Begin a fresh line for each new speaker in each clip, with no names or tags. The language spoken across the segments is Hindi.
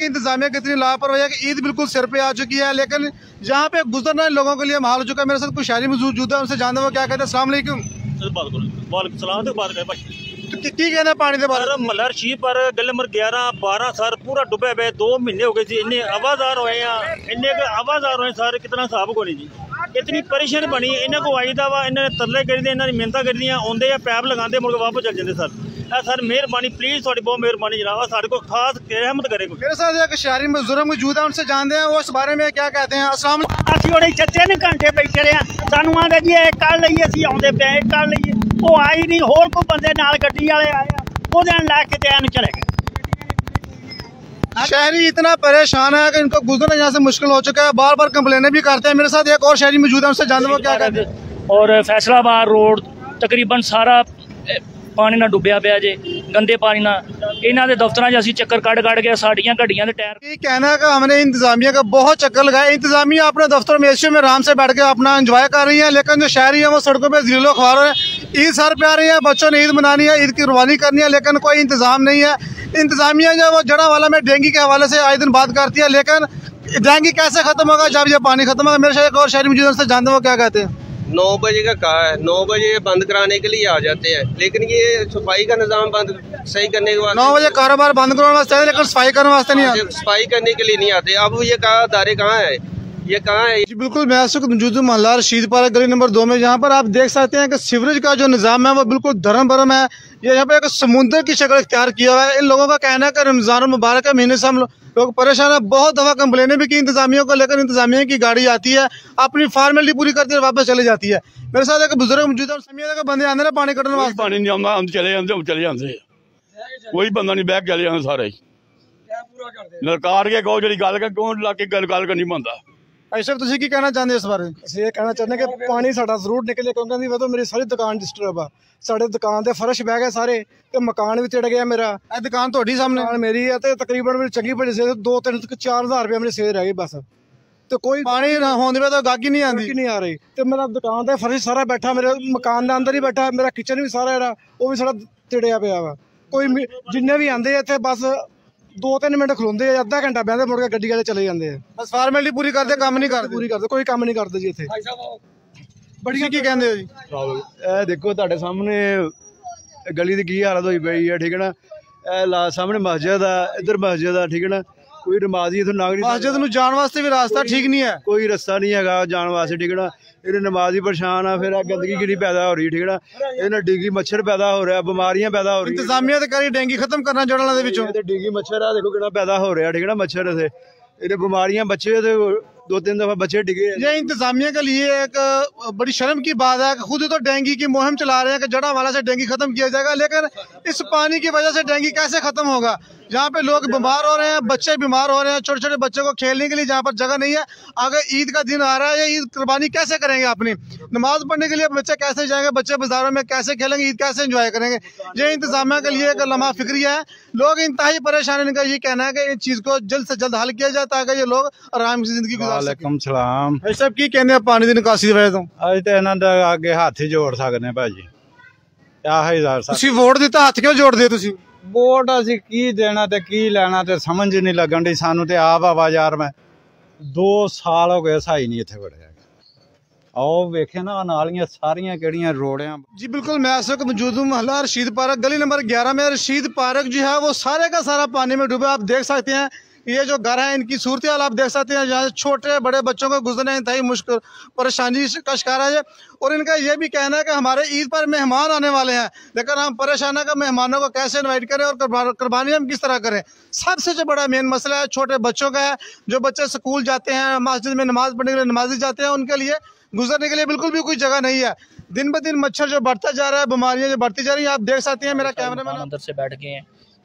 इंतजामिया कितनी लापरवाही है कि ईद बिल्कुल सिर पे आ चुकी है, लेकिन जहाँ पे गुजरना लोगों के लिए माहौल हो चुका है। मेरे साथ कुछ शहरी मौजूद है, उनसे जानते वो क्या कहते हैं। अस्सलाम वालेकुम। की कहना पानी के बारे में?
मलर शी पर गल नंबर 11-12 सर पूरा डुबे पे 2 महीने हो गए जी। इन्ने आवाजार होए हैं, इन्ने आवाजार होए सर, कितना साहब को नहीं जी। इतनी परेशानी बनी इन्हें को आई वा, इन्हें तरले कर दिए, इन्हें मिहनत कर दिया, आते या पैप लगाते मुड़ वापस चल जाते सर। सर मेहरबानी प्लीज, थोड़ी बहुत मेहरबानी जनाब, सारे को खास रहमत करे।
मेरे साथ एक शहरी मजदूर मौजूद है, उनसे जानते हैं वो इस बारे में क्या कहते हैं। अस्सलाम
असं चचे ने घंटे बैठे रहे, सानू आते जी कल लीए असीं आउंदे पे कल लीए, वो आई नहीं, होर कोई बंदे नाल गड्डी वाले आए वो लैके ते चले गए।
शहरी इतना परेशान है कि इनको गुजरना यहाँ से मुश्किल हो चुका है, बार बार कंप्लेनें भी करते हैं। मेरे साथ एक और शहरी मौजूद है, उनसे जानते हैं वो क्या कहते हैं।
और फैसलाबाद रोड तकरीबन सारा पानी ना डुबया पिया जे, गंदे पानी ना। इन्हों के दफ्तर असीं चक्कर कट के साड़ियां गड्डियां के टायर
ये कहना है कि हमने इंतजामिया का बहुत चक्कर लगाया। इंतजामिया अपने दफ्तर में एशियो में आराम से बैठ के अपना एंजॉय कर रही है, लेकिन जो शहरी है वो सड़कों पे ज़िलो ख्वार हो रहे हैं। ईद सर पे आ रही है, बच्चों ने ईद मनानी है, ईद की कुर्बानी करनी है, लेकिन कोई इंतजाम नहीं है। इंतजामिया जो वो जड़ा वाला में डेंगू के हवाले से आए दिन बात करती है, लेकिन डेंगू कैसे खत्म होगा जब ये पानी खत्म होगा। मेरे साथ एक और शहरी मौजूद से जानते हैं वो क्या कहते हैं।
9 बजे का कहा है, 9 बजे बंद कराने के लिए आ जाते हैं, लेकिन ये सफाई का निजाम बंद सही करने के बाद
9 बजे कारोबार बंद करने वास्ते है, लेकिन सफाई करने वास्ते नहीं आते,
सफाई करने के लिए नहीं आते। अब ये कहा दायरे कहाँ है, ये कहाँ है?
जी बिल्कुल, मैं इस वक्त मौजूद हूँ मोहल्ला रशीद पार्क गली नंबर 2 में, जहाँ पर आप देख सकते हैं कि सीवरेज का जो निज़ाम है वो बिल्कुल धर्म भरम है। ये यहाँ पे एक समुद्र की शक्ल इख्तियार किया हुआ है। इन लोगों का कहना है कि रमजान मुबारक के महीने से हम लोग परेशान है। बहुत दफा कंप्लेनें भी की इंतजामिया को, लेकर इंतजामिया की गाड़ी आती है, अपनी फॉर्मेलिटी पूरी करती है, वापस चले जाती है। मेरे साथ एक बुजुर्ग मौजूद है, बंदे आते हैं पानी कटने वास्ते,
पानी नहीं आता, हम चले जाते, कोई बंदा नहीं बैग चले जाते सारे ललकार के कहो जी गल क्यों ला के गल करनी बनता।
ऐसा तुम की कहना चाहते इस बारे?
ਅਸੀਂ ਇਹ ਕਹਿਣਾ ਚਾਹੁੰਦੇ ਕਿ ਪਾਣੀ ਸਾਡਾ ਜ਼ਰੂਰ ਨਿਕਲੇ, ਕਿਉਂਕਿ ਵਾ ਮੇਰੀ ਸਾਰੀ ਦੁਕਾਨ ਡਿਸਟਰਬ ਆ। ਸਾਡੇ ਦੁਕਾਨ ਦੇ ਫਰਸ਼ ਬਹਿ ਗਏ ਸਾਰੇ, ਤੇ ਮਕਾਨ ਵੀ ਟਿੜ ਗਿਆ ਮੇਰਾ।
ਇਹ ਦੁਕਾਨ ਤੁਹਾਡੀ ਸਾਹਮਣੇ
ਮੇਰੀ ਹੈ, ਤੇ ਤਕਰੀਬਨ ਮੇਰੀ ਚੰਗੀ ਬੜੀ ਸੇਲ 2-3-4 ਹਜ਼ਾਰ ਰੁਪਏ ਮੇਰੀ ਸੇਲ ਰਹਿ ਗਈ ਬਸ। ਤੇ ਕੋਈ
ਪਾਣੀ ਨਾ ਹੋਣ ਦੇ ਤਾਂ ਗਾਹਕ ਹੀ ਨਹੀਂ ਆਉਂਦੀ,
ਨਹੀਂ ਆ ਰਹੀ। ਤੇ ਮੇਰਾ ਦੁਕਾਨ ਦਾ ਫਰਸ਼ ਸਾਰਾ ਬੈਠਾ, ਮੇਰੇ ਮਕਾਨ ਦੇ ਅੰਦਰ ਹੀ ਬੈਠਾ, ਮੇਰਾ ਕਿਚਨ ਵੀ ਸਾਰਾ ਜਿਹੜਾ ਉਹ ਵੀ ਸਾਰਾ ਟਿੜਿਆ ਪਿਆ ਵਾ। ਕੋਈ ਜਿੰਨੇ ਵੀ ਆਉਂਦੇ ਇੱਥੇ ਬਸ 2-3 ਮਿੰਟ ਖਲੋਂਦੇ ਆ, ਅੱਧਾ ਘੰਟਾ ਬਹਿੰਦੇ, ਮੁੜ ਕੇ ਗੱਡੀ ਵਾਲੇ ਚਲੇ ਜਾਂਦੇ ਆ।
ਬਸ ਫਾਰਮੈਲਿਟੀ ਪੂਰੀ ਕਰਦੇ, ਕੰਮ ਨਹੀਂ ਕਰਦੇ,
ਪੂਰੀ ਕਰਦੇ, ਕੋਈ ਕੰਮ ਨਹੀਂ ਕਰਦੇ ਜੀ ਇੱਥੇ।
ਬੜੀ ਕੀ ਕਹਿੰਦੇ ਹੋ ਜੀ?
ਇਹ ਦੇਖੋ ਤੁਹਾਡੇ ਸਾਹਮਣੇ ਗਲੀ ਦੀ ਕੀ ਹਾਲਤ ਹੋਈ ਪਈ ਹੈ, ਠੀਕ ਹੈ ਨਾ। ਇਹ ਸਾਹਮਣੇ ਮਸਜਿਦ ਆ, ਇੱਧਰ ਮਸਜਿਦ ਆ, ਠੀਕ ਹੈ ਨਾ। ਕੋਈ ਨਮਾਜ਼ੀ ਇੱਥੋਂ ਨਾਗਰੀ
ਮਸਜਿਦ ਨੂੰ ਜਾਣ ਵਾਸਤੇ ਵੀ ਰਾਸਤਾ ਠੀਕ ਨਹੀਂ ਹੈ,
ਕੋਈ ਰਸਤਾ ਨਹੀਂ ਹੈਗਾ ਜਾਣ ਵਾਸਤੇ, ਠੀਕ ਹੈ ਨਾ। ਇਹਨੇ ਨਮਾਜ਼ੀ ਪਰੇਸ਼ਾਨ ਆ, ਫਿਰ ਗੰਦਗੀ ਕਿੰਨੀ ਪੈਦਾ ਹੋ ਰਹੀ, ਠੀਕ ਹੈ ਨਾ। ਇਹਨਾਂ ਡੇਂਗੂ ਮੱਛਰ ਪੈਦਾ ਹੋ ਰਿਹਾ, ਬਿਮਾਰੀਆਂ ਪੈਦਾ ਹੋ ਰਹੀਆਂ।
ਇੰਤਜ਼ਾਮੀਆ ਤੇ ਕਰੀ ਡੇਂਗੂ ਖਤਮ ਕਰਨਾ ਜੜਾਂ ਦੇ ਵਿੱਚੋਂ,
ਤੇ ਡੇਂਗੂ ਮੱਛਰ ਆ ਦੇਖੋ ਕਿੰਨਾ ਪੈਦਾ ਹੋ ਰਿਹਾ, ਠੀਕ ਹੈ ਨਾ। ਮੱਛਰ ਇਥੇ ਇਹਨੇ ਬਿਮਾਰੀਆਂ, ਬੱਚੇ ਤੇ 2-3 दफा बच्चे डिगे।
ये इंतजामिया के लिए एक बड़ी शर्म की बात है कि खुद तो डेंगू की मुहिम चला रहे हैं कि जड़ा वाला से डेंगू खत्म किया जाएगा, लेकिन इस पानी की वजह से डेंगू कैसे खत्म होगा? जहाँ पे लोग बीमार हो रहे हैं, बच्चे बीमार हो रहे हैं, छोटे छोटे बच्चों को खेलने के लिए जहाँ पर जगह नहीं है। अगर ईद का दिन आ रहा है, ईद कुर्बानी कैसे करेंगे अपनी? नमाज पढ़ने के लिए बच्चे कैसे जाएंगे? बच्चे बाजारों में कैसे खेलेंगे? ईद कैसे एंजॉय करेंगे? ये इंतजामिया के लिए एक लम्हा फिक्रिया है। लोग इंतहाई परेशान हैं। इनका ये कहना है कि इस चीज को जल्द से जल्द हल किया जाए ताकि ये लोग आराम से जिंदगी गुजार सकें। सब की कहने पानी की निकासी की वजह तो
ਅੱਜ ਤੇ ਇਹਨਾਂ ਦਾ ਅੱਗੇ ਹੱਥ ਹੀ ਜੋੜ ਸਕਦੇ ਆ ਭਾਜੀ। ਆਹ ਹੀ
ਤੁਸੀਂ ਵੋਟ ਦਿੱਤਾ, ਹੱਥ ਕਿਉਂ ਜੋੜਦੇ ਤੁਸੀਂ?
ਵੋਟ ਅਸੀਂ ਕੀ ਦੇਣਾ ਤੇ ਕੀ ਲੈਣਾ ਤੇ ਸਮਝ ਨਹੀਂ ਲੱਗਣ ਦੀ ਸਾਨੂੰ ਤੇ ਆਪ ਆਵਾਜ਼ਾਰ। ਮੈਂ 2 ਸਾਲ ਹੋ ਗਏ ਸਹਾਈ ਨਹੀਂ ਇੱਥੇ ਵੜਿਆ। आओ वेखे ना नालियां सारियां केड़ियां रोड़ियां।
जी बिल्कुल, मैं इस वक्त मौजूद हूँ मोहल्ला रशीद पार्क गली नंबर 11 में। रशीद पार्क जो है वो सारे का सारा पानी में डूबा। आप देख सकते हैं ये जो घर है इनकी सूरत हाल आप देख सकते हैं, जहाँ छोटे बड़े बच्चों को गुजरना इंतहाई मुश्किल परेशानी का शिकार है। और इनका ये भी कहना है कि हमारे ईद पर मेहमान आने वाले हैं, लेकिन हम परेशान है कि मेहमानों को कैसे इनवाइट करें और कुर्बानी हम किस तरह करें। सबसे जो बड़ा मेन मसला है छोटे बच्चों का है। जो बच्चे स्कूल जाते हैं, मस्जिद में नमाज पढ़ने के लिए नमाजी जाते हैं, उनके लिए गुजरने के लिए बिल्कुल भी कोई जगह नहीं है। दिन ब दिन मच्छर जो बढ़ता जा रहा है, बीमारियां जो बढ़ती जा रही हैं, आप देख सकते हैं। मेरा कैमरामैन
अंदर से बैठ गए हैं,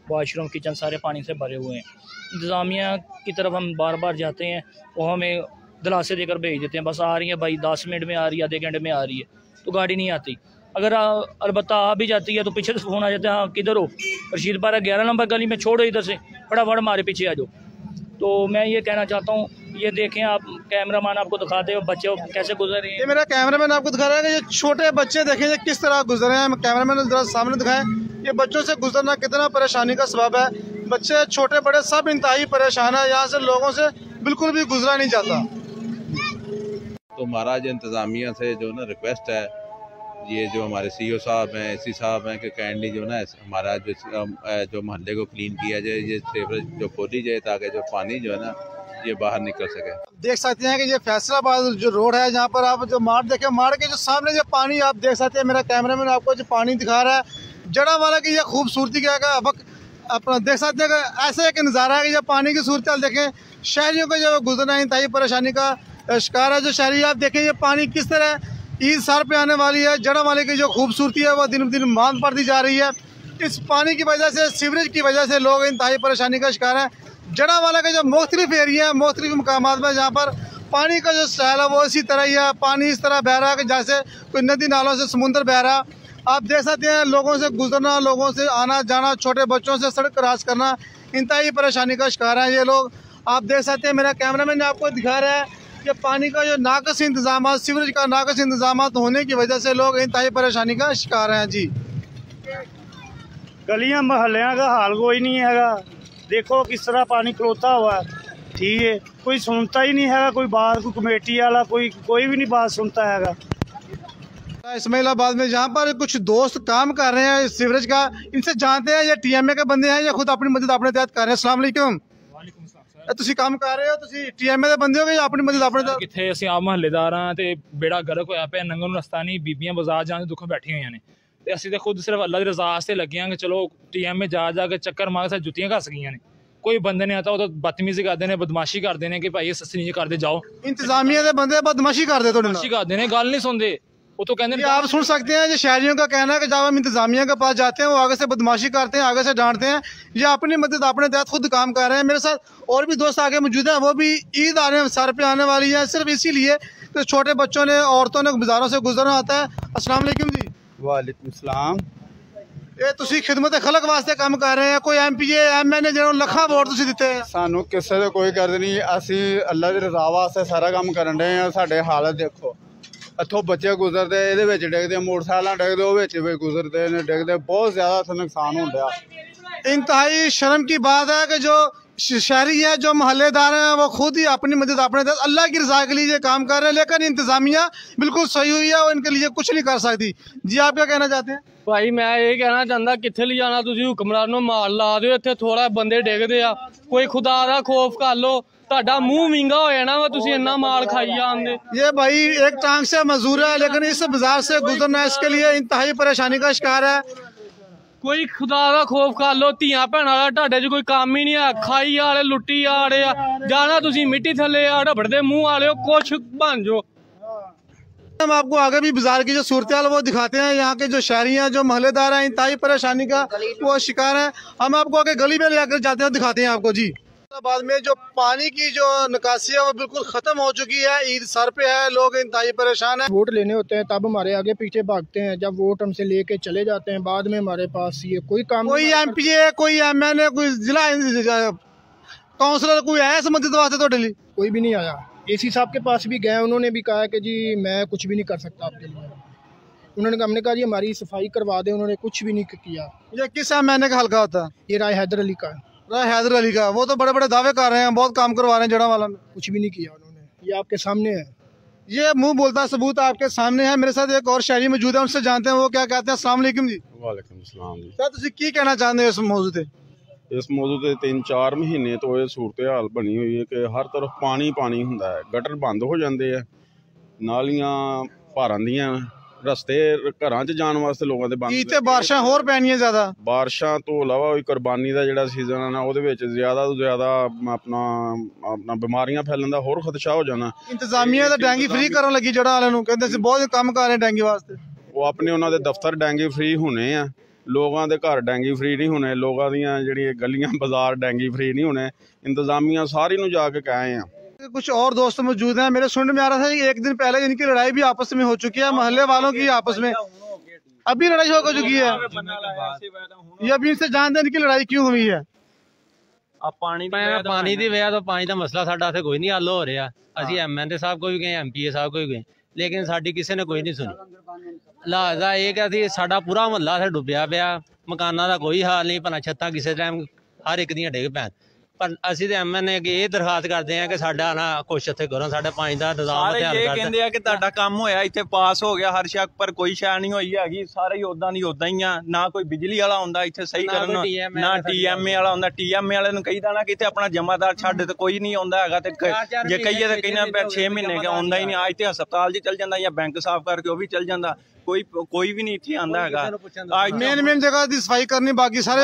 वॉशरूम किचन सारे पानी से भरे हुए हैं। इंतज़ामिया की तरफ हम बार बार जाते हैं, वो हमें दिलासे देकर भेज देते हैं, बस आ रही है भाई, 10 मिनट में आ रही है, आधे घंटे में आ रही है, तो गाड़ी नहीं आती। अगर अलबत्ता आ भी जाती है तो पीछे से फ़ोन आ जाता है, हाँ किधर हो? रशीद पार्क 11 नंबर गली में, छोड़ो इधर से, फटाफट हमारे पीछे आ जाओ। तो मैं ये कहना चाहता हूँ, ये देखें आप, कैमरामैन आपको दिखाते हो बच्चे कैसे गुजर रहे हैं।
ये मेरा कैमरामैन आपको दिखा रहा है कि ये छोटे बच्चे देखें ये किस तरह गुजर रहे हैं। कैमरामैन जरा सामने दिखाएं, ये बच्चों से गुजरना कितना परेशानी का सबब है। बच्चे छोटे बड़े सब इंतहाई परेशान है। यहाँ से लोगों से बिल्कुल भी गुजरा नहीं जाता।
तो महाराज इंतज़ामिया से जो ना रिक्वेस्ट है, ये जो हमारे सीईओ साहब हैं, एसी साहब हैं, कि काइंडली जो ना हमारा जो मोहल्ले को क्लीन किया जाए, ये सेवरेज जो खोली जाए ताकि जो पानी जो है ना ये बाहर निकल सके।
देख सकते हैं कि ये फैसलाबाद जो रोड है, जहाँ पर आप जो मार्ट देखें, मार्ट के जो सामने जो पानी आप देख सकते हैं, मेरा कैमरामैन आपको जो पानी दिखा रहा है जड़ा वाला की, ये खूबसूरती का वक्त अपना देख सकते हैं कि ऐसा एक नज़ारा है कि जब पानी की सूरत हाल देखें, शहरियों को जो गुजरना इंतहाई परेशानी का शिकार है। जो शहरी आप देखें ये पानी किस तरह ईद सर पे आने वाली है, जड़ा वाले की जो खूबसूरती है वो दिन दिन मांग पड़ती जा रही है। इस पानी की वजह से, सीवरेज की वजह से लोग इंतहाई परेशानी का शिकार है। जड़ा वाला का जो मुख्तलिफ एरिया है, मुख्तलिफ मकाम में जहाँ पर पानी का जो स्टाइल है वो इसी तरह ही है। पानी इस तरह बह रहा है कि जैसे कोई नदी नालों से समुंदर बह रहा है। आप देख सकते हैं लोगों से गुजरना, लोगों से आना जाना, छोटे बच्चों से सड़क क्रॉस करना, इंतहाई परेशानी का शिकार है ये लोग। आप देख सकते हैं, मेरा कैमरामैन आपको दिखा रहा है कि पानी का जो नाकस इंतजाम, सीवरेज का नाकस इंतजाम होने की वजह से लोग इंतहाई परेशानी का शिकार हैं जी।
गलियां महल्लियां का हाल कोई नहीं है। देखो किस तरह पानी खलोता हुआ है, ठीक है, कोई सुनता ही नहीं है, कोई बात, कोई कमेटी वाला कोई भी नहीं बात सुनता है।
इस्माइलाबाद में जहाँ पर कुछ दोस्त काम कर रहे हैं सीवरेज का, इनसे जानते हैं ये टीएमए के बंदे हैं या खुद अपनी मदद अपने तहत कर रहे हैं। अस्सलाम वालेकुम। ਤੁਸੀਂ ਕੰਮ ਕਰ ਰਹੇ ਹੋ, ਤੁਸੀਂ ਟੀਐਮਏ ਦੇ ਬੰਦੇ ਹੋ ਜਾਂ ਆਪਣੀ ਮਦਦ ਆਪਣੇ ਦਾ?
ਕਿੱਥੇ ਅਸੀਂ ਆਪ ਮਹੱਲੇਦਾਰ ਹਾਂ ਤੇ ਬੇੜਾ ਗਰਕ ਹੋਇਆ ਪਿਆ, ਨੰਗਨ ਨੂੰ ਰਸਤਾ ਨਹੀਂ, ਬੀਬੀਆਂ ਬਾਜ਼ਾਰ ਜਾਣ ਦੇ ਦੁੱਖੋਂ ਬੈਠੀਆਂ ਹੋਈਆਂ ਨੇ ਤੇ ਅਸੀਂ ਤਾਂ ਖੁਦ ਸਿਰਫ ਅੱਲਾ ਦੀ ਰਜ਼ਾ ਵਾਸਤੇ ਲੱਗੇ ਹਾਂ ਕਿ ਚਲੋ ਟੀਐਮਏ ਜਾ ਕੇ ਚੱਕਰ ਮਾਰ ਕੇ ਜੁੱਤੀਆਂ ਘਸ ਗਈਆਂ ਨੇ। ਕੋਈ ਬੰਦੇ ਨੇ ਆਤਾ ਉਹ ਤਾਂ ਬਦਤਮੀਜ਼ੀ ਕਰਦੇ ਨੇ, ਬਦਮਾਸ਼ੀ ਕਰਦੇ ਨੇ ਕਿ ਭਾਈ ਇਹ ਸਸਤੀ ਨਹੀਂ ਕਰਦੇ ਜਾਓ।
ਇੰਤਜ਼ਾਮੀਆ ਦੇ ਬੰਦੇ ਬਦਮਾਸ਼ੀ ਕਰਦੇ, ਤੁਹਾਡੇ ਨਾਲ
ਕਰਦੇ ਨੇ, ਗੱਲ ਨਹੀਂ ਸੁਣਦੇ। वो तो कहते हैं
आप सुन सकते हैं जो शहरियों का कहना है कि जब हम इंतजामिया के पास जाते हैं वो आगे से बदमाशी करते हैं, आगे से डांटते हैं। ये अपनी मदद अपने तहत खुद काम कर रहे हैं। मेरे साथ और भी दोस्त आगे मौजूद हैं, वो भी ईद आने सर पे आने वाली है, सिर्फ इसीलिए कि छोटे बच्चों ने, औरतों ने बाजारों से गुजरना होता है। अस्सलाम वालेकुम जी।
वालेकुम सलाम।
ये तुसी खिदमत खलक वास्ते काम कर रहे हैं, कोई MPA MNA जिन्होंने लखा वोट तुसी दिते हैं?
सानू किसी से कोई गर्ज नहीं, असी अल्लाह की रजा वास्ते सारा काम करन रहे हैं। साडे हालत देखो, ਇੱਥੋਂ ਬੱਚੇ ਗੁਜ਼ਰਦੇ, ਇਹਦੇ ਵਿੱਚ ਡਿੱਗਦੇ, ਮੋਟਰਸਾਈਕਲਾਂ ਡਿੱਗਦੇ, ਉਹ ਵਿੱਚ ਵੀ ਗੁਜ਼ਰਦੇ ਨੇ, ਡਿੱਗਦੇ, ਬਹੁਤ ਜ਼ਿਆਦਾ ਇੱਥੇ ਨੁਕਸਾਨ ਹੁੰਦਾ।
इंतहाई शर्म की बात है कि जो शहरी है, जो मोहल्लेदार हैं, वो खुद ही अपनी मदद अपने तहत अल्लाह की रजा के लिए काम कर रहे हैं, लेकिन इंतजामिया बिल्कुल सही हुई है और इनके लिए कुछ नहीं कर सकती। जी आप क्या कहना चाहते हैं?
भाई मैं ये कहना चाहता, कितने ले जाना तुम हुक्मरान नूं मार ला दो, इत्थे थोड़ा बंदे डिगदे आ, कोई खुदा दा खौफ कर लो, ਤੁਹਾਡਾ ਮੂੰਹ ਵਿੰਗਾ ਹੋ ਜਾਣਾ ਵਾ, ਤੁਸੀਂ ਇੰਨਾ ਮਾਲ ਖਾਈ ਜਾਂਦੇ।
ये भाई एक टांग से मजदूर है, लेकिन इस बाजार से गुजरना इसके लिए इंतहाई परेशानी का शिकार है।
ਕੋਈ ਖੁਦਾ ਦਾ ਖੌਫ ਕਰ ਲੋ, ਧੀਆਂ ਭੈਣਾਂ ਦਾ ਤੁਹਾਡੇ 'ਚ ਕੋਈ ਕੰਮ ਹੀ ਨਹੀਂ ਆ, ਖਾਈ ਵਾਲੇ ਲੁੱਟੀ ਵਾਲੇ ਆ, ਜਾਣਾ ਤੁਸੀਂ ਮਿੱਟੀ ਥੱਲੇ ਆ, ਢੱਬੜ ਦੇ ਮੂੰਹ ਵਾਲੇ ਕੁਛ ਬਣ ਜਾਓ।
हम आपको आगे भी बाजार की जो सूरत हाल वो दिखाते हैं। यहाँ के जो शहरी हैं, जो मोहल्लेदार हैं, इंतहाई परेशानी का वो शिकार है। हम आपको आगे गली में लेकर जाते हैं, दिखाते हैं आपको जी। बाद में जो पानी की जो निकासी है वो बिल्कुल खत्म हो चुकी है, ईद सर पे है, लोग इंतहाई परेशान है।
वोट लेने होते हैं तब हमारे आगे पीछे भागते हैं, जब वोट हमसे लेके चले जाते हैं बाद में हमारे पास ये कोई काम,
कोई MPA, कोई MNA, कोई जिला काउंसलर कोई आया इस मदद वास्ते? तो डेली
कोई भी नहीं आया। AC साहब के पास भी गए, उन्होंने भी कहा कि जी मैं कुछ भी नहीं कर सकता आपके लिए। उन्होंने हमने कहा जी हमारी सफाई करवा दें, उन्होंने कुछ भी नहीं किया।
ये किस MNA का हल्का होता है?
ये राय हैदर अली का।
राय हैदर अली का, वो तो बड़े बड़े दावे कर रहे हैं, बहुत काम करवा रहे हैं जड़ा वाला में।
कुछ भी नहीं किया उन्होंने, ये आपके सामने है,
ये मुंह बोलता सबूत आपके सामने है। मेरे साथ एक और शहरी मौजूद है, उनसे जानते हैं वो क्या कहते हैं। अस्सलाम वालेकुम जी।
वालेकुम सलाम जी।
सर तुसी की कहना चाहते हो इस मौजू ते?
इस मौजू ते 3-4 महीने तो ये सूरत हाल बनी हुई है कि हर तरफ पानी पानी हुंदा है, गटर बंद हो जाते हैं, नालियां भर आंदियां, रस्ते घरां च जाण वास्ते लोगों दे बंद।
इत्थे बारिशां होर पैणियां ज़्यादा।
बारिशां तो इलावा कुर्बानी का जिहड़ा सीजन है ना, उहदे विच ज़्यादा तो ज़्यादा अपना बीमारियां फैलन दा होर खदशा हो जाना।
इंतजामिया तो डेंगी फ्री करन लगी जड़ा वाले नूं, कहंदे सी बहुत काम कर रहे डेंगी वास्ते।
वो अपने उन्हां दे दफ्तर डेंगी फ्री होने आ, लोगों के घर डेंगी फ्री नहीं होने, लोगों दी जिहड़ी गलियां बाजार डेंगी फ्री नहीं होने। इंतजामिया सारी नूं जाके कहे हैं।
कुछ और दोस्त मौजूद हैं, मेरे सुनने में आ रहा था कि एक दिन पहले इनकी लड़ाई भी आपस में हो चुकी है, मोहल्ले वालों की आपस में अभी लड़ाई हो चुकी है। ये अभी इनसे जानते हैं इनकी लड़ाई क्यों हुई है?
पानी की वजह तो पानी का मसला साडा इत्थे कोई नहीं हल हो रहा। असीं MNA साहब को भी गए, MPA साहब को भी गए, लेकिन साडी किसी ने कोई नहीं सुनी। लिहाजा ये कि साडा पूरा महल्ला इत्थे डुब्बिया पिया, मकानां दा कोई हाल नहीं, भला छत्तां किसी टाइम
ਹਰ ਇੱਕ ਦੀਆਂ ਡਿੱਗ ਪੈਣ। ਪਰ ਅਸੀਂ ਤੇ ਐਮਐਨਏ ਅੱਗੇ ਇਹ ਦਰਖਾਸਤ ਕਰਦੇ ਆ ਕਿ ਸਾਡਾ ਨਾ ਕੁਛ ਇੱਥੇ ਕਰੋ, ਸਾਡਾ ਪਾਣੀ ਦਾ ਨਿਜ਼ਾਮ ਧਿਆਨ
ਸਾਰੇ ਇਹ ਕਹਿੰਦੇ ਆ ਕਿ ਤੁਹਾਡਾ ਕੰਮ ਹੋਇਆ ਇੱਥੇ ਪਾਸ ਹੋ ਗਿਆ ਹਰ ਸ਼ੱਕ, ਪਰ ਕੋਈ ਸ਼ੈ ਨਹੀਂ ਹੋਈ ਹੈਗੀ। ਸਾਰੇ ਹੀ ਉਦਾਂ ਦੀ ਉਦਾਂ ਹੀ ਆ। ਨਾ ਕੋਈ ਬਿਜਲੀ ਵਾਲਾ ਆਉਂਦਾ ਇੱਥੇ ਸਹੀ ਕਰਨ, ਨਾ TMA ਵਾਲਾ ਆਉਂਦਾ। TMA ਵਾਲੇ ਨੂੰ ਕਹੀਦਾ ਨਾ ਕਿ ਇੱਥੇ ਆਪਣਾ ਜਮਾਦਾਰ ਛੱਡ ਤੇ ਕੋਈ ਨਹੀਂ ਆਉਂਦਾ ਹੈਗਾ। ਤੇ ਜੇ ਕਹੀਏ ਤਾਂ ਕਹਿੰਦੇ 6 ਮਹੀਨੇ ਕਿ ਆਉਂਦਾ ਹੀ ਨਹੀਂ। ਅੱਜ ਤੇ ਹਸਪਤਾਲ 'ਚ ਚੱਲ ਜਾਂਦਾ ਜਾਂ ਬੈਂਕ ਸਾਫ਼ ਕਰਕੇ ਉਹ ਵੀ ਚੱਲ ਜਾਂਦਾ। ਕੋਈ ਵੀ ਨਹੀਂ ਇੱਥੇ ਆਂਦਾ ਹੈਗਾ।
ਮੇਨ ਜਗ੍ਹਾ ਦੀ ਸਫਾਈ ਕਰਨੀ, ਬਾਕੀ ਸਾਰੇ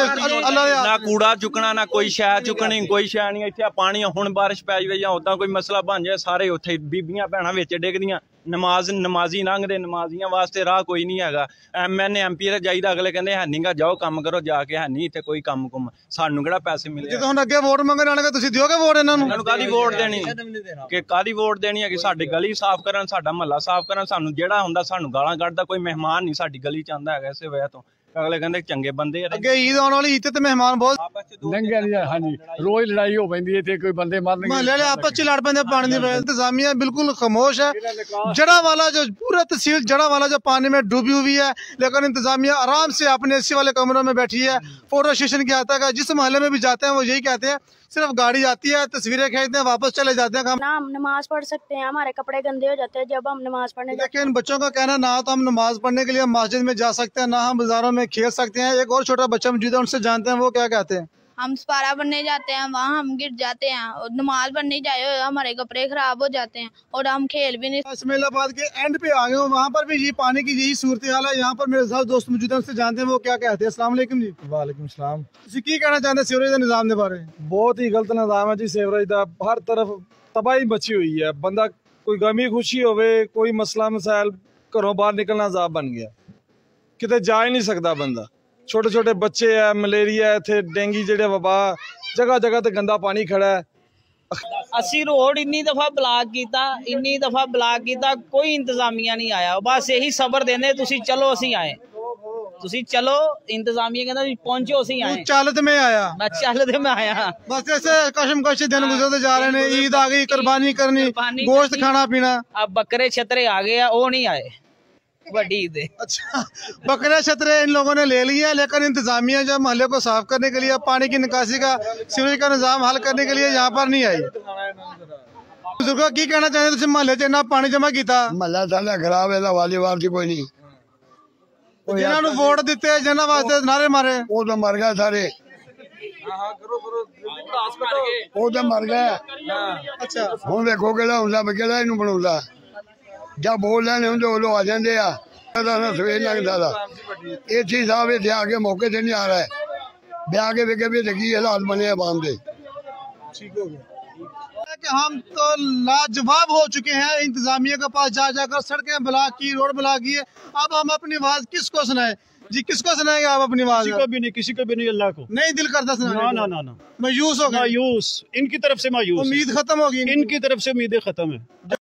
ਨਾ ਕੂੜਾ ਚੁੱਕਣਾ, ਨਾ ਕੋਈ ਸ਼ੈ ਚੁੱਕਣੀ, ਕੋਈ ਸ਼ੈ ਨਹੀਂ ਇੱਥੇ। ਪਾਣੀ ਹੁਣ ਬਾਰਿਸ਼ ਪੈ ਜਾਵੇ ਜਾਂ ਉਦਾਂ ਕੋਈ ਮਸਲਾ ਬਣ ਜਾਏ, ਸਾਰੇ ਉੱਥੇ ਬੀਬੀਆਂ ਭੈਣਾਂ ਵਿੱਚ ਡਿੱਗਦੀਆਂ। ਨਮਾਜ਼ੀ ਲੰਘਦੇ, ਨਮਾਜ਼ੀਆਂ ਵਾਸਤੇ ਰਾਹ ਕੋਈ ਨਹੀਂ ਹੈਗਾ। MNA MP ਤੇ ਜਾਈਦਾ, ਅਗਲੇ ਕਹਿੰਦੇ ਹੈ ਨੀਗਾ, ਜਾਓ ਕੰਮ ਕਰੋ ਜਾ ਕੇ। ਹੈ ਨਹੀਂ ਇੱਥੇ ਕੋਈ ਕੰਮ ਕੁਮ, ਸਾਨੂੰ ਕਿਹੜਾ ਪੈਸੇ ਮਿਲੇ।
ਜਦੋਂ ਹੁਣ ਅੱਗੇ ਵੋਟ ਮੰਗਣ ਆਣਗੇ ਤੁਸੀਂ ਦਿਓਗੇ ਵੋਟ ਇਹਨਾਂ ਨੂੰ?
ਕਾਹਦੀ ਵੋਟ ਦੇਣੀ ਕਿ ਕਾਹਦੀ ਵੋਟ ਦੇਣੀ ਹੈ ਕਿ ਸਾਡੀ ਗਲੀ ਸਾਫ਼ ਕਰਨ, ਸਾਡਾ ਮਹੱਲਾ ਸਾਫ਼ ਕਰਨ। ਸਾਨੂੰ ਜਿਹੜਾ ਹੁੰਦਾ ਸਾਨੂੰ ਗਾਲਾਂ ਕੱਢਦਾ। ਕੋਈ ਮਹਿਮਾਨ ਨਹੀਂ ਸਾਡੀ ਗਲੀ 'ਚ ਆਉਂਦਾ ਹੈਗਾ ਇਸੇ ਵਜ੍ਹਾ ਤੋਂ। ਅਗਲੇ ਕਹਿੰਦੇ ਚੰਗੇ ਬੰਦੇ ਆ।
ਅੱਗੇ ਈਦ ਆਉਣ ਵਾਲੀ, ਈਦ ਤੇ ਮਹਿਮਾਨ ਬਹੁਤ
ਲੰਘਿਆ ਨਹੀਂ। ਹਾਂਜੀ, ਰੋਜ਼ ਲੜਾਈ ਹੋ ਪੈਂਦੀ ਹੈ, ਕੋਈ ਬੰਦੇ ਮਰਨਗੇ,
ਮਹੱਲੇ ਵਾਲੇ ਆਪਸ 'ਚ ਲੜ ਪੈਂਦੇ पानी ਦੀ वजह। इंतजामिया बिल्कुल खामोश है। जड़ा वाला जो पूरा तहसील जड़ा वाला जो पानी में डूबी हुई है, लेकिन इंतजामिया आराम से अपने AC वाले कमरों में बैठी है। फोटो सेशन क्या आता है, जिस मोहल्ले में भी जाते हैं वो यही कहते हैं, सिर्फ गाड़ी आती है, तस्वीरें खींचते हैं, वापस चले जाते हैं।
हम नमाज पढ़ सकते हैं, हमारे कपड़े गंदे हो जाते हैं जब हम नमाज पढ़ने जाते हैं।
लेकिन बच्चों का कहना ना तो हम नमाज पढ़ने के लिए मस्जिद में जा सकते हैं, ना हम बाजारों में खेल सकते हैं। एक और छोटा बच्चा मौजूद है, उनसे जानते हैं वो क्या कहते हैं।
हम सपारा बनने जाते हैं, वहाँ हम गिर जाते हैं। और नमाज पढ़ने जाए हमारे कपड़े खराब हो जाते हैं और हम खेल भी नहीं।
इस्माइलाबाद के एंड पे आ गए हो, वहाँ पर भी ये पानी की यही सूरत हाल है। यहाँ पर मेरे साथ दोस्त मौजूद हैं, उनसे जानते हैं वो क्या कहते हैं। अस्सलाम वालेकुम जी।
वालेकुम सलाम।
ਤੁਸੀਂ ਕੀ ਕਹਿਣਾ ਚਾਹੁੰਦੇ ਸੀਵਰੇਜ ਦੇ ਨਿਜ਼ਾਮ ਦੇ ਬਾਰੇ?
ਬਹੁਤ ਹੀ ਗਲਤ ਨਿਜ਼ਾਮ ਹੈ ਜੀ ਸੀਵਰੇਜ ਦਾ। ਹਰ ਤਰਫ ਤਬਾਹੀ ਮਚੀ ਹੋਈ ਹੈ। ਬੰਦਾ ਕੋਈ ਗਮੀ ਖੁਸ਼ੀ ਹੋਵੇ, ਕੋਈ ਮਸਲਾ ਮਸਾਇਲ, ਘਰੋਂ ਬਾਹਰ ਨਿਕਲਣਾ ਅਜ਼ਾਬ ਬਣ ਗਿਆ। ਕਿਤੇ ਜਾ ਹੀ ਨਹੀਂ ਸਕਦਾ ਬੰਦਾ। ਛੋਟੇ ਛੋਟੇ ਬੱਚੇ ਹੈ, ਮਲੇਰੀਆ ਇੱਥੇ, ਡੇਂਗੀ ਜਿਹੜੇ ਵਬਾ, ਜਗ੍ਹਾ ਜਗ੍ਹਾ ਤੇ ਗੰਦਾ ਪਾਣੀ ਖੜਾ ਹੈ।
ਅਸੀਂ ਰੋਡ ਇੰਨੀ ਦਫਾ ਬਲਾਕ ਕੀਤਾ, ਕੋਈ ਇੰਤਜ਼ਾਮੀਆ ਨਹੀਂ ਆਇਆ। ਬਸ ਇਹੀ ਸਬਰ ਦੇਂਦੇ, ਤੁਸੀਂ ਚਲੋ ਅਸੀਂ ਆਏ, ਤੁਸੀਂ ਚਲੋ। ਇੰਤਜ਼ਾਮੀਆ ਕਹਿੰਦਾ ਵੀ ਪਹੁੰਚੋ, ਅਸੀਂ ਆਏ।
ਚੱਲ ਤੇ ਮੈਂ ਆਇਆ,
बस
ऐसे कशमकश दिन गुजरते जा रहे हैं। ईद आ गई, कुर्बानी करनी, गोश्त खाना पीना।
अब बकरे छतरे आ गए, वो नहीं आए बड़ी ईद।
अच्छा, बकरे छतरे इन लोगों ने ले लिया, लेकिन इंतजामिया जो मोहल्ले को साफ करने के लिए, पानी की निकासी का, सीवरेज का निजाम हल करने के लिए यहाँ पर नहीं आई। बुजुर्गों की कहना चाहते तुम मोहल्ले च इन्ना पानी जमा किया?
मोहल्ला सारा खराब है, वालीवार थी कोई नहीं।
जिन्होंने वोट दिते, जिन्होंने वास्ते नारे मारे,
वो तो मर गए सारे। वो तो मर गए।
अच्छा,
ਹੁਣ ਵੇਖੋ ਕਿਹੜਾ ਹੁੰਦਾ ਕਿਹੜਾ ਇਹਨੂੰ ਬਣਾਉਂਦਾ। ਜਾਂ ਬੋਲ ਲੈਣੇ ਹੁੰਦੇ ਉਦੋਂ ਆ ਜਾਂਦੇ ਆ। ਇਹਦਾ ਸਵੇਰ ਲੱਗਦਾ ਦਾ ਇੱਥੇ ਸਾਹਿਬ ਇੱਥੇ ਆ ਕੇ ਮੌਕੇ ਤੇ ਨਹੀਂ ਆ ਰਿਹਾ। ਵਿਆਹ ਕੇ ਵੇਖੇ ਵੀ ਕੀ ਹਾਲਾਤ ਬਣੇ ਆਵਾਮ ਦੇ।
ठीक हो गया कि हम तो लाजवाब हो चुके हैं। इंतजामिया के पास जा जाकर सड़कें ब्लॉक की, रोड ब्लॉक की। अब हम अपनी आवाज किसको सुनाए जी? किसको सुनाएंगे आप अपनी आवाज?
किसी को भी नहीं, अल्लाह को
नहीं दिल करता सुनाने।
ना
मायूस हो गए,
मायूस, इनकी तरफ से मायूस।
उम्मीद खत्म होगी,
इनकी तरफ से उम्मीदें खत्म है।